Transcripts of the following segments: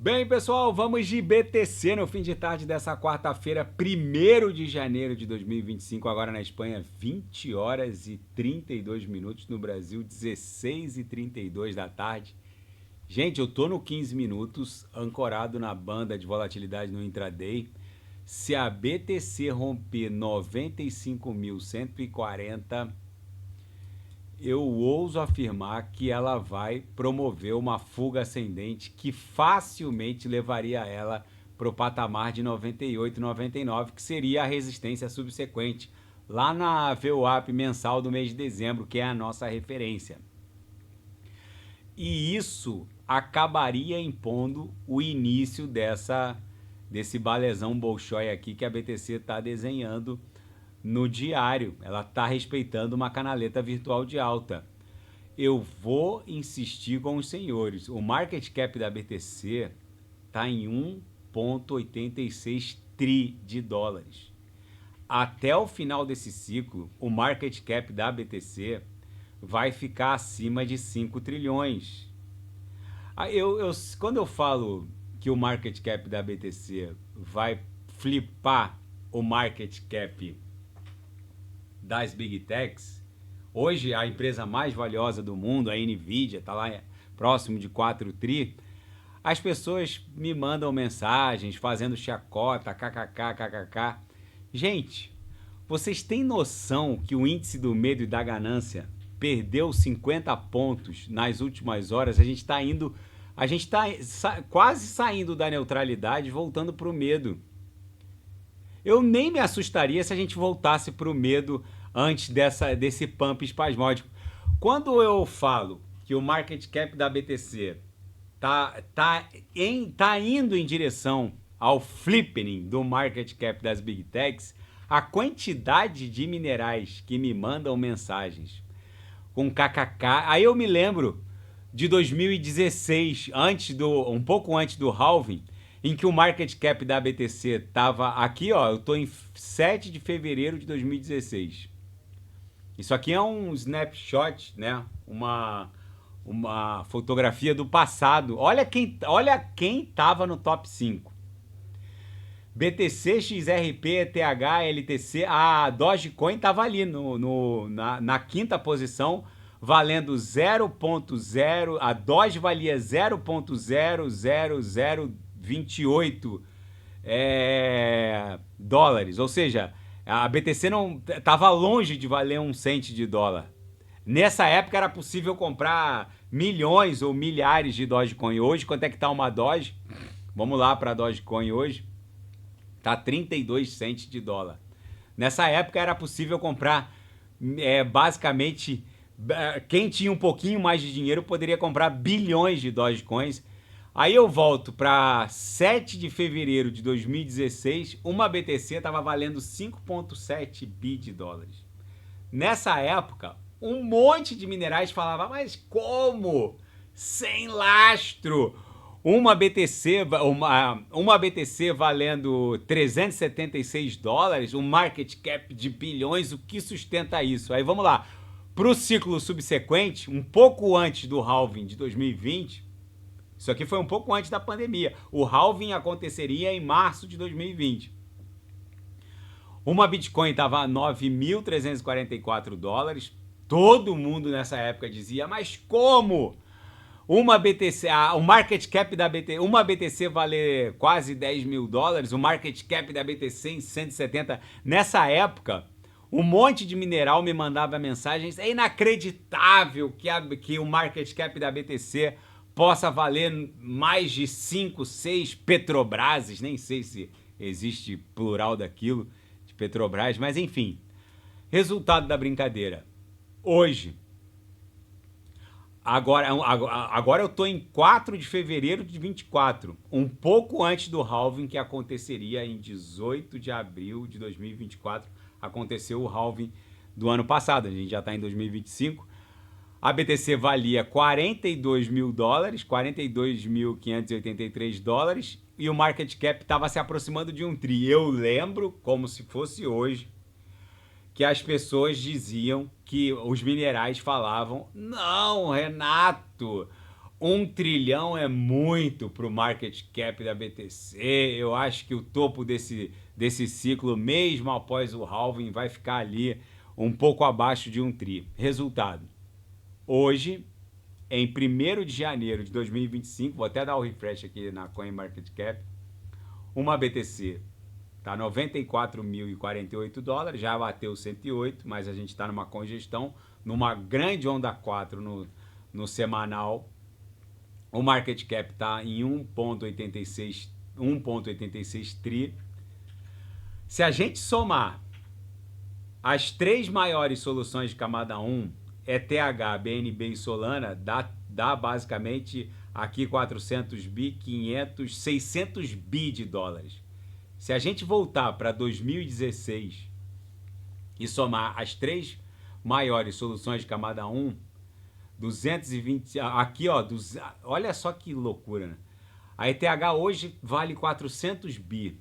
Bem, pessoal, vamos de BTC no fim de tarde dessa quarta-feira, 1º de janeiro de 2025, agora na Espanha, 20 horas e 32 minutos, no Brasil, 16 e 32 da tarde. Gente, eu tô no 15 minutos, ancorado na banda de volatilidade no intraday. Se a BTC romper 95.140, eu ouso afirmar que ela vai promover uma fuga ascendente que facilmente levaria ela para o patamar de 98, 99, que seria a resistência subsequente, lá na VWAP mensal do mês de dezembro, que é a nossa referência. E isso acabaria impondo o início desse balezão bolshoi aqui que a BTC está desenhando no diário. Ela está respeitando uma canaleta virtual de alta. Eu vou insistir com os senhores. O market cap da BTC está em 1,86 tri de dólares. Até o final desse ciclo, o market cap da BTC vai ficar acima de 5 trilhões. Quando eu falo que o market cap da BTC vai flipar o market cap das Big Techs, hoje a empresa mais valiosa do mundo, a Nvidia, está lá próximo de 4 tri, as pessoas me mandam mensagens fazendo chacota, kkk. Gente, vocês têm noção que o índice do medo e da ganância perdeu 50 pontos nas últimas horas? A gente está quase saindo da neutralidade, voltando para o medo. Eu nem me assustaria se a gente voltasse para o medo antes desse pump espasmódico. Quando eu falo que o market cap da BTC tá indo em direção ao flipping do market cap das Big Techs, a quantidade de minerais que me mandam mensagens com kkk, aí eu me lembro de 2016, um pouco antes do halving, em que o market cap da BTC estava aqui, ó, eu estou em 7 de fevereiro de 2016. Isso aqui é um snapshot, né? Uma fotografia do passado. Olha quem estava no top 5. BTC, XRP, ETH, LTC, a Dogecoin estava ali na quinta posição, valendo 0.0, a Doge valia 0.00028 dólares, ou seja, a BTC não estava longe de valer 1 cento de dólar. Nessa época era possível comprar milhões ou milhares de Dogecoin. Hoje, quanto é que está uma Doge? Vamos lá para a Dogecoin hoje. Está 32 centos de dólar. Nessa época era possível comprar, basicamente, quem tinha um pouquinho mais de dinheiro poderia comprar bilhões de Dogecoins. Aí eu volto para 7 de fevereiro de 2016, uma BTC estava valendo 5,7 bi de dólares. Nessa época, um monte de minerais falava, mas como? Sem lastro! Uma BTC valendo 376 dólares, um market cap de bilhões, o que sustenta isso? Aí vamos lá, para o ciclo subsequente, um pouco antes do halving de 2020, isso aqui foi um pouco antes da pandemia, o halving aconteceria em março de 2020. Uma Bitcoin estava a 9.344 dólares, todo mundo nessa época dizia, mas como? Uma BTC, o market cap da BTC, uma BTC vale quase 10 mil dólares, o market cap da BTC em 170. Nessa época, um monte de mineral me mandava mensagens, é inacreditável que o market cap da BTC possa valer mais de 5, 6 Petrobrases, nem sei se existe plural daquilo, de Petrobras, mas enfim. Resultado da brincadeira. Hoje, Agora eu tô em 4 de fevereiro de 24, um pouco antes do halving que aconteceria em 18 de abril de 2024. Aconteceu o halving do ano passado, a gente já está em 2025. A BTC valia 42 mil dólares, 42.583 dólares, e o market cap estava se aproximando de 1 tri. Eu lembro, como se fosse hoje, que as pessoas diziam que os minerais falavam, não, Renato, 1 trilhão é muito para o market cap da BTC. Eu acho que o topo desse ciclo, mesmo após o halving, vai ficar ali um pouco abaixo de 1 tri. Resultado, hoje, em 1º de janeiro de 2025, vou até dar o refresh aqui na CoinMarketCap, uma BTC está $94.048, já bateu 108, mas a gente está numa congestão, numa grande onda 4 no semanal. O market cap está em 1,86 tri. Se a gente somar as 3 maiores soluções de camada 1, ETH, BNB e Solana, dá basicamente aqui 400 bi, 500, 600 bi de dólares. Se a gente voltar para 2016 e somar as 3 maiores soluções de camada 1, 220, aqui ó, olha só que loucura, né? A ETH hoje vale 400 bi.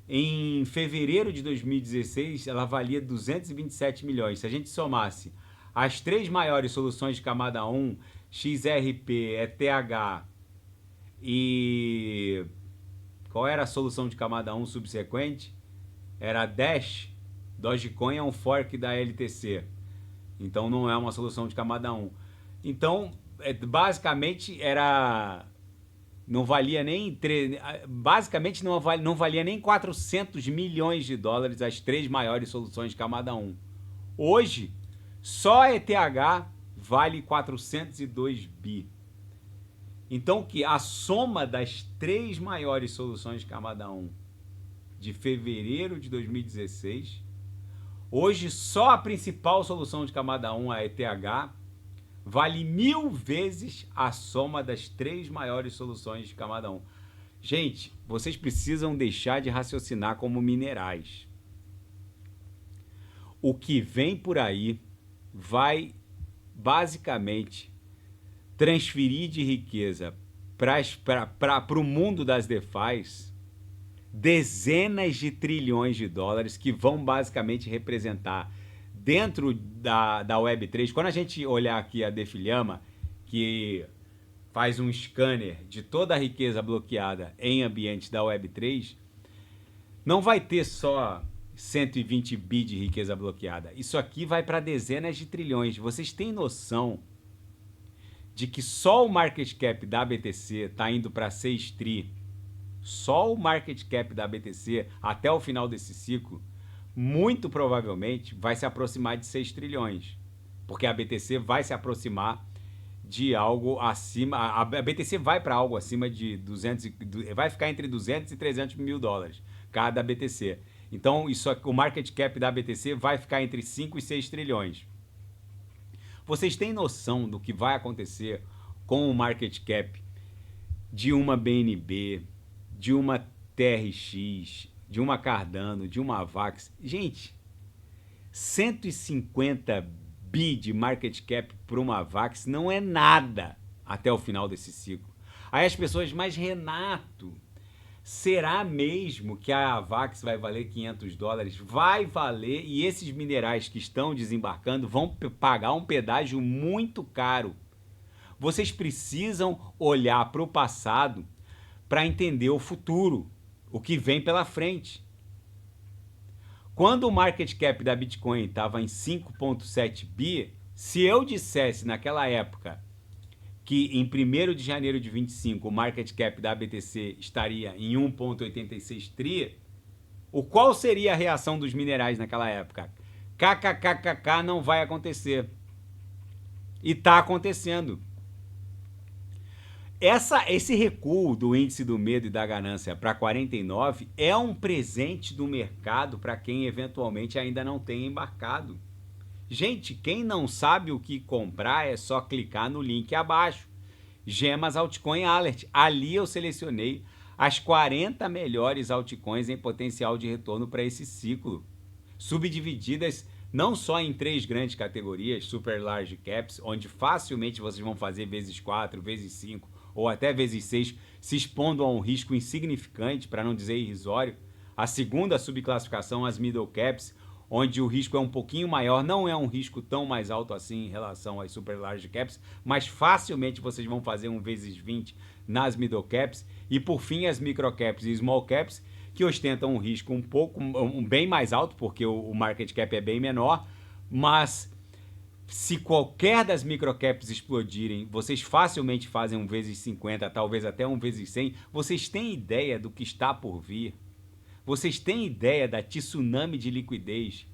Em fevereiro de 2016, ela valia 227 milhões. Se a gente somasse as 3 maiores soluções de camada 1, XRP, ETH e... qual era a solução de camada 1 subsequente? Era Dash. Dogecoin é um fork da LTC. Então não é uma solução de camada 1. Então, basicamente era... não valia nem... basicamente não valia nem 400 milhões de dólares as 3 maiores soluções de camada 1. Hoje, só a ETH vale 402 bi. Então, que a soma das 3 maiores soluções de camada 1 de fevereiro de 2016, hoje só a principal solução de camada 1, a ETH, vale 1000 vezes a soma das 3 maiores soluções de camada 1. Gente, vocês precisam deixar de raciocinar como minerais. O que vem por aí vai basicamente transferir de riqueza para o mundo das DeFis dezenas de trilhões de dólares que vão basicamente representar dentro da Web3. Quando a gente olhar aqui a Defilhama, que faz um scanner de toda a riqueza bloqueada em ambientes da Web3, não vai ter só 120 bi de riqueza bloqueada. Isso aqui vai para dezenas de trilhões. Vocês têm noção de que só o market cap da BTC está indo para 6 tri? Só o market cap da BTC até o final desse ciclo, muito provavelmente, vai se aproximar de 6 trilhões. Porque a BTC vai se aproximar de algo acima... A BTC vai para algo acima de 200... vai ficar entre 200 e 300 mil dólares cada BTC. Então, o market cap da BTC vai ficar entre 5 e 6 trilhões. Vocês têm noção do que vai acontecer com o market cap de uma BNB, de uma TRX, de uma Cardano, de uma Avax? Gente, 150 bi de market cap para uma Avax não é nada até o final desse ciclo. Aí as pessoas, mas Renato, será mesmo que a Avax vai valer 500 dólares? Vai valer, e esses minerais que estão desembarcando vão pagar um pedágio muito caro. Vocês precisam olhar para o passado para entender o futuro, o que vem pela frente. Quando o market cap da Bitcoin estava em 5,7 bi, se eu dissesse naquela época que em 1º de janeiro de 25 o market cap da BTC estaria em 1,86 tri, qual seria a reação dos minerais naquela época? KKKKK, não vai acontecer. E está acontecendo. Esse recuo do índice do medo e da ganância para 49 é um presente do mercado para quem eventualmente ainda não tem embarcado. Gente, quem não sabe o que comprar é só clicar no link abaixo. Gemas Altcoin Alert. Ali eu selecionei as 40 melhores altcoins em potencial de retorno para esse ciclo, subdivididas não só em 3 grandes categorias, super large caps, onde facilmente vocês vão fazer vezes 4, vezes 5 ou até vezes 6, se expondo a um risco insignificante, para não dizer irrisório. A segunda subclassificação, as middle caps, onde o risco é um pouquinho maior, não é um risco tão mais alto assim em relação às super large caps, mas facilmente vocês vão fazer um vezes 20 nas middle caps, e por fim as micro caps e small caps, que ostentam um risco bem mais alto, porque o market cap é bem menor, mas se qualquer das microcaps explodirem, vocês facilmente fazem um vezes 50, talvez até um vezes 100. Vocês têm ideia do que está por vir? Vocês têm ideia da tsunami de liquidez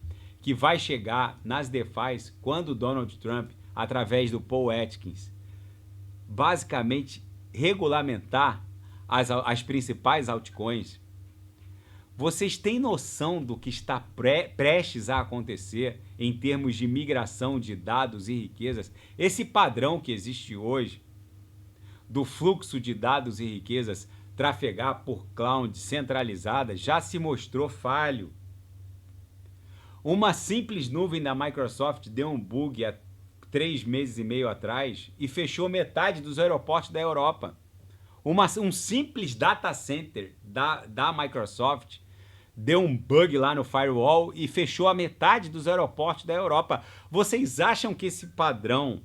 que vai chegar nas DeFis quando Donald Trump, através do Paul Atkins, basicamente regulamentar as principais altcoins? Vocês têm noção do que está prestes a acontecer em termos de migração de dados e riquezas? Esse padrão que existe hoje, do fluxo de dados e riquezas trafegar por cloud centralizada, já se mostrou falho. Uma simples nuvem da Microsoft deu um bug há 3 meses e meio atrás e fechou metade dos aeroportos da Europa. Um simples data center da Microsoft deu um bug lá no firewall e fechou a metade dos aeroportos da Europa. Vocês acham que esse padrão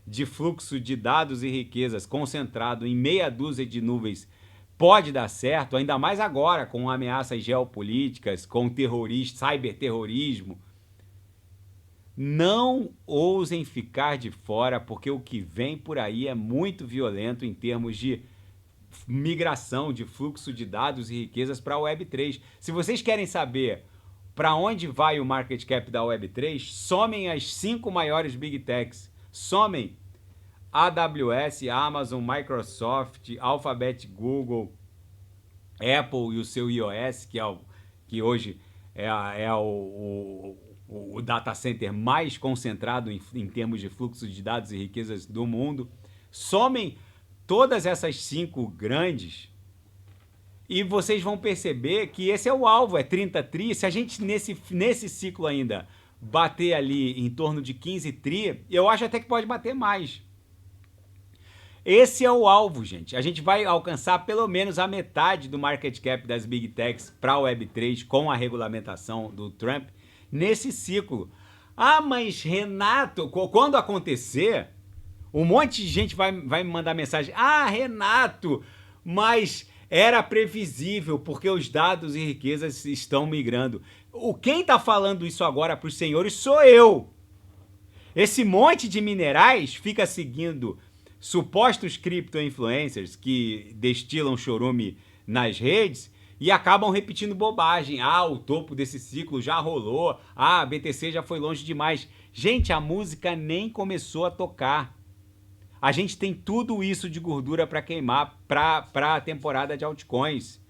de fluxo de dados e riquezas concentrado em meia dúzia de nuvens pode dar certo, ainda mais agora com ameaças geopolíticas, com cyberterrorismo? Não ousem ficar de fora, porque o que vem por aí é muito violento em termos de migração, de fluxo de dados e riquezas para a Web3. Se vocês querem saber para onde vai o market cap da Web3, somem as 5 maiores Big Techs. Somem AWS, Amazon, Microsoft, Alphabet, Google, Apple e o seu iOS, que hoje é o data center mais concentrado em termos de fluxo de dados e riquezas do mundo. Somem todas essas 5 grandes e vocês vão perceber que esse é o alvo, é 30 tri. Se a gente nesse ciclo ainda bater ali em torno de 15 tri, eu acho até que pode bater mais. Esse é o alvo, gente. A gente vai alcançar pelo menos a metade do market cap das Big Techs para a Web3 com a regulamentação do Trump nesse ciclo. Ah, mas Renato, quando acontecer, um monte de gente vai me mandar mensagem. Ah, Renato, mas era previsível porque os dados e riquezas estão migrando. Quem está falando isso agora para os senhores sou eu. Esse monte de minerais fica seguindo supostos cripto-influencers que destilam chorume nas redes e acabam repetindo bobagem. Ah, o topo desse ciclo já rolou. Ah, a BTC já foi longe demais. Gente, a música nem começou a tocar. A gente tem tudo isso de gordura para queimar para a temporada de altcoins.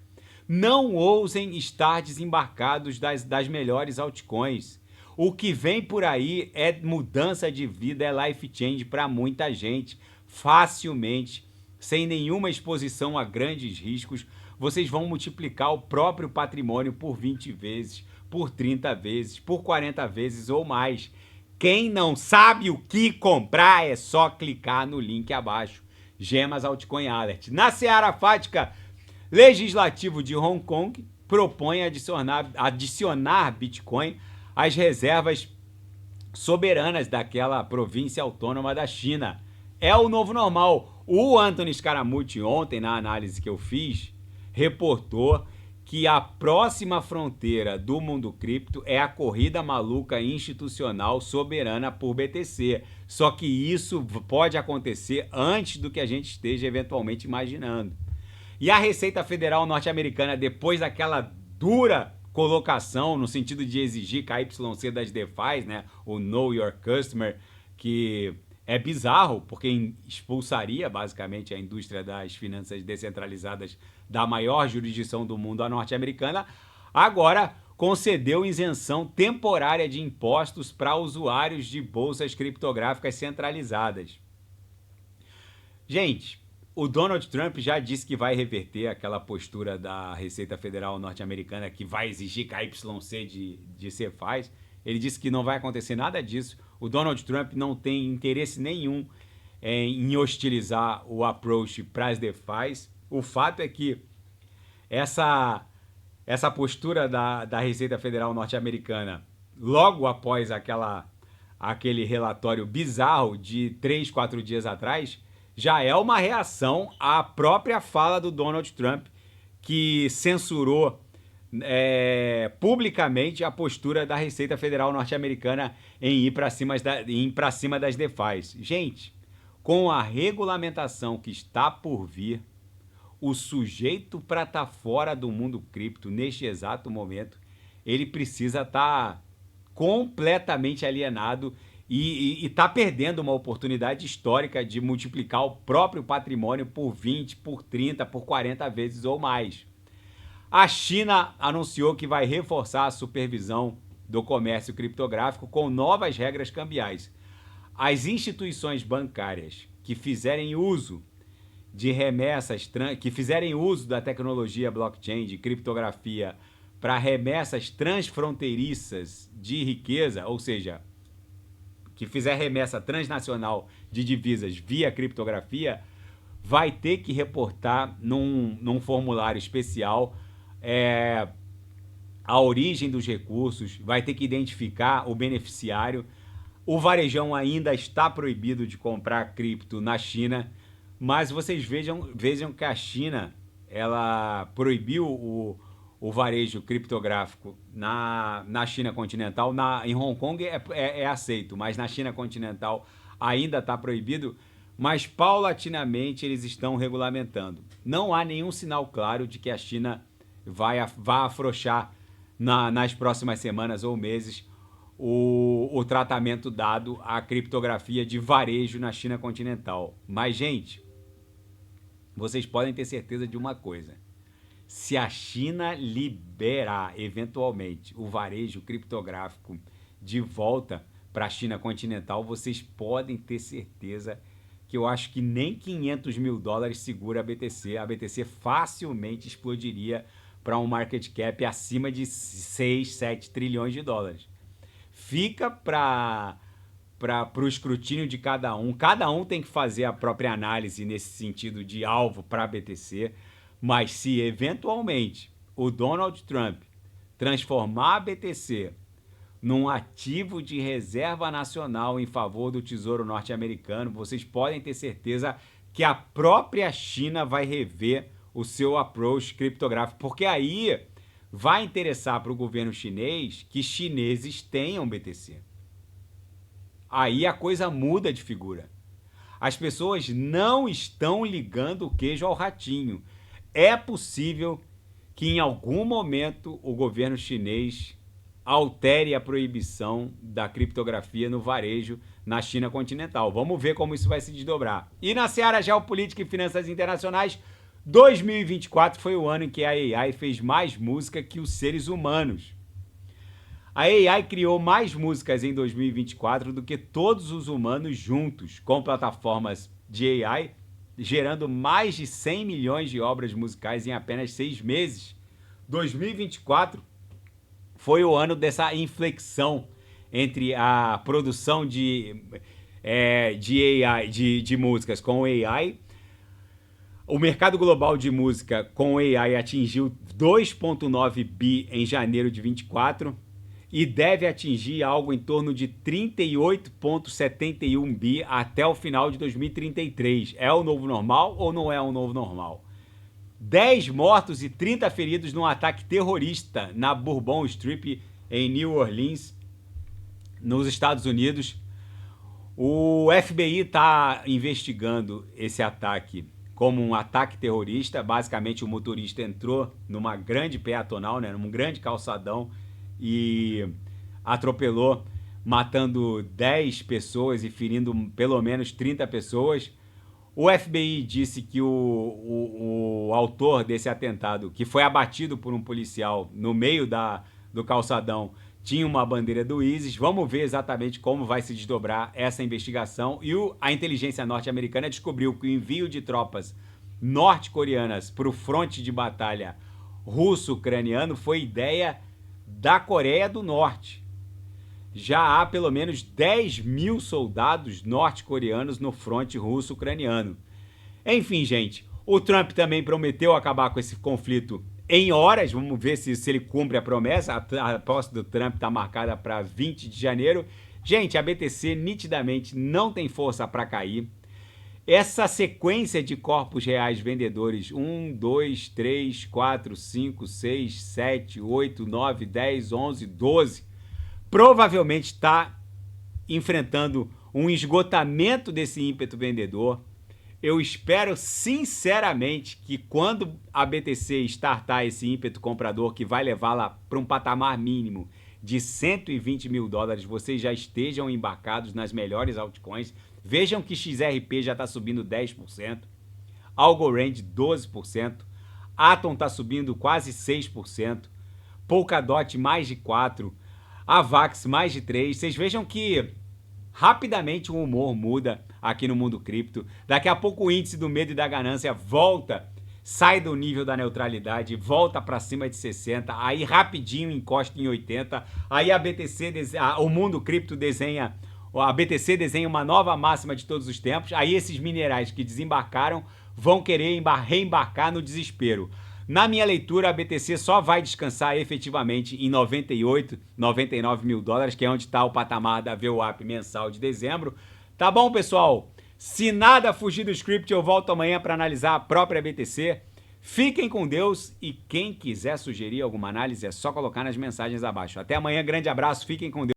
Não ousem estar desembarcados das melhores altcoins. O que vem por aí é mudança de vida, é life change para muita gente. Facilmente, sem nenhuma exposição a grandes riscos, vocês vão multiplicar o próprio patrimônio por 20 vezes, por 30 vezes, por 40 vezes ou mais. Quem não sabe o que comprar é só clicar no link abaixo. Gemas Altcoin Alert. Na seara fática, Legislativo de Hong Kong propõe adicionar Bitcoin às reservas soberanas daquela província autônoma da China. É o novo normal. O Anthony Scaramucci, ontem, na análise que eu fiz, reportou que a próxima fronteira do mundo cripto é a corrida maluca institucional soberana por BTC. Só que isso pode acontecer antes do que a gente esteja eventualmente imaginando. E a Receita Federal norte-americana, depois daquela dura colocação no sentido de exigir KYC das DeFis, né, o Know Your Customer, que é bizarro, porque expulsaria basicamente a indústria das finanças descentralizadas da maior jurisdição do mundo, a norte-americana, agora concedeu isenção temporária de impostos para usuários de bolsas criptográficas centralizadas. Gente, o Donald Trump já disse que vai reverter aquela postura da Receita Federal norte-americana que vai exigir KYC de CFAs. Ele disse que não vai acontecer nada disso. O Donald Trump não tem interesse nenhum em hostilizar o approach para as DeFis. O fato é que essa postura da Receita Federal norte-americana logo após aquele relatório bizarro de 3, 4 dias atrás, já é uma reação à própria fala do Donald Trump, que censurou publicamente a postura da Receita Federal norte-americana em ir para cima das DeFis. Gente, com a regulamentação que está por vir, o sujeito para estar fora do mundo cripto neste exato momento, ele precisa estar completamente alienado e está perdendo uma oportunidade histórica de multiplicar o próprio patrimônio por 20, por 30, por 40 vezes ou mais. A China anunciou que vai reforçar a supervisão do comércio criptográfico com novas regras cambiais. As instituições bancárias que fizerem uso de remessas, que fizerem uso da tecnologia blockchain, de criptografia, para remessas transfronteiriças de riqueza, ou seja, que fizer remessa transnacional de divisas via criptografia, vai ter que reportar num formulário especial a origem dos recursos, vai ter que identificar o beneficiário. O varejão ainda está proibido de comprar cripto na China, mas vocês vejam que a China ela proibiu o varejo criptográfico na China continental. Em Hong Kong é aceito, mas na China continental ainda está proibido, mas paulatinamente eles estão regulamentando. Não há nenhum sinal claro de que a China vai afrouxar nas próximas semanas ou meses o tratamento dado à criptografia de varejo na China continental. Mas, gente, vocês podem ter certeza de uma coisa. Se a China liberar, eventualmente, o varejo criptográfico de volta para a China continental, vocês podem ter certeza que eu acho que nem 500 mil dólares segura a BTC. A BTC facilmente explodiria para um market cap acima de 6, 7 trilhões de dólares. Fica para o escrutínio de cada um. Cada um tem que fazer a própria análise nesse sentido de alvo para a BTC. Mas se eventualmente o Donald Trump transformar a BTC num ativo de reserva nacional em favor do Tesouro norte-americano, vocês podem ter certeza que a própria China vai rever o seu approach criptográfico, porque aí vai interessar para o governo chinês que chineses tenham BTC. Aí a coisa muda de figura. As pessoas não estão ligando o queijo ao ratinho. É possível que em algum momento o governo chinês altere a proibição da criptografia no varejo na China continental. Vamos ver como isso vai se desdobrar. E na seara geopolítica e finanças internacionais, 2024 foi o ano em que a AI fez mais música que os seres humanos. A AI criou mais músicas em 2024 do que todos os humanos juntos, com plataformas de AI gerando mais de 100 milhões de obras musicais em apenas 6 meses. 2024 foi o ano dessa inflexão entre a produção de AI, de músicas com AI. O mercado global de música com AI atingiu 2,9 bi em janeiro de 24 e deve atingir algo em torno de 38,71 bi até o final de 2033. É o novo normal ou não é o novo normal? 10 mortos e 30 feridos num ataque terrorista na Bourbon Street, em New Orleans, nos Estados Unidos. O FBI está investigando esse ataque como um ataque terrorista. Basicamente, o motorista entrou numa grande peatonal, num grande calçadão, e atropelou, matando 10 pessoas e ferindo pelo menos 30 pessoas. O FBI disse que o autor desse atentado, que foi abatido por um policial no meio do calçadão, tinha uma bandeira do ISIS. Vamos ver exatamente como vai se desdobrar essa investigação. E a inteligência norte-americana descobriu que o envio de tropas norte-coreanas para o fronte de batalha russo-ucraniano foi ideia da Coreia do Norte. Já há pelo menos 10 mil soldados norte-coreanos no fronte russo-ucraniano. Enfim, gente, o Trump também prometeu acabar com esse conflito em horas, vamos ver se ele cumpre a promessa. A posse do Trump está marcada para 20 de janeiro. Gente, a BTC nitidamente não tem força para cair. Essa sequência de corpos reais vendedores, 1, 2, 3, 4, 5, 6, 7, 8, 9, 10, 11, 12, provavelmente está enfrentando um esgotamento desse ímpeto vendedor. Eu espero sinceramente que quando a BTC startar esse ímpeto comprador que vai levá-la para um patamar mínimo de 120 mil dólares, vocês já estejam embarcados nas melhores altcoins. Vejam que XRP já está subindo 10%, Algorand 12%, Atom está subindo quase 6%, Polkadot mais de 4%, Avax mais de 3%. Vocês vejam que rapidamente o humor muda aqui no mundo cripto. Daqui a pouco o índice do medo e da ganância volta, sai do nível da neutralidade, volta para cima de 60, aí rapidinho encosta em 80, aí a BTC, o mundo cripto desenha, a BTC desenha uma nova máxima de todos os tempos, aí esses minerais que desembarcaram vão querer reembarcar no desespero. Na minha leitura, a BTC só vai descansar efetivamente em 98, 99 mil dólares, que é onde está o patamar da VWAP mensal de dezembro. Tá bom, pessoal? Se nada fugir do script, eu volto amanhã para analisar a própria BTC. Fiquem com Deus e quem quiser sugerir alguma análise é só colocar nas mensagens abaixo. Até amanhã, grande abraço, fiquem com Deus.